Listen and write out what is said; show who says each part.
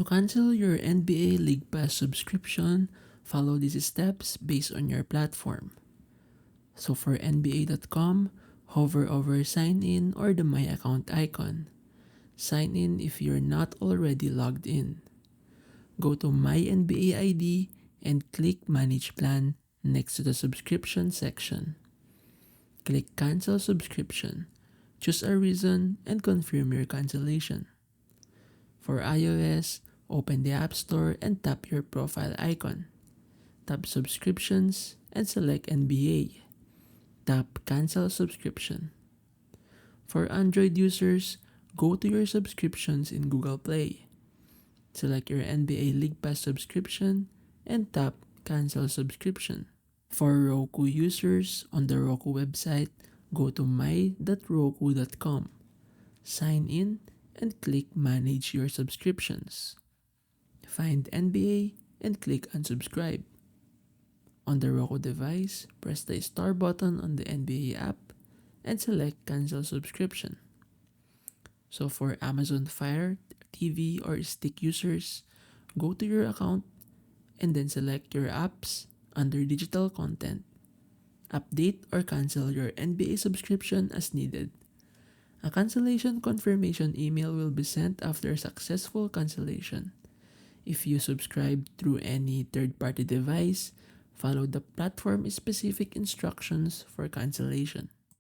Speaker 1: To cancel your NBA League Pass subscription, follow these steps based on your platform. So for NBA.com, hover over sign in or the My Account icon. Sign in if you're not already logged in. Go to My NBA ID and click Manage Plan next to the subscription section. Click Cancel Subscription. Choose a reason and confirm your cancellation. For iOS, open the App Store and tap your profile icon. Tap Subscriptions and select NBA. Tap Cancel Subscription. For Android users, go to your subscriptions in Google Play. Select your NBA League Pass subscription and tap Cancel Subscription. For Roku users, on the Roku website, go to my.roku.com. Sign in and click Manage Your Subscriptions. Find NBA and click Unsubscribe. On the Roku device, press the star button on the NBA app and select Cancel Subscription. So for Amazon Fire TV or Stick users, go to your account and then select your apps under Digital Content. Update or cancel your NBA subscription as needed. A cancellation confirmation email will be sent after successful cancellation. If you subscribe through any third-party device, follow the platform-specific instructions for cancellation.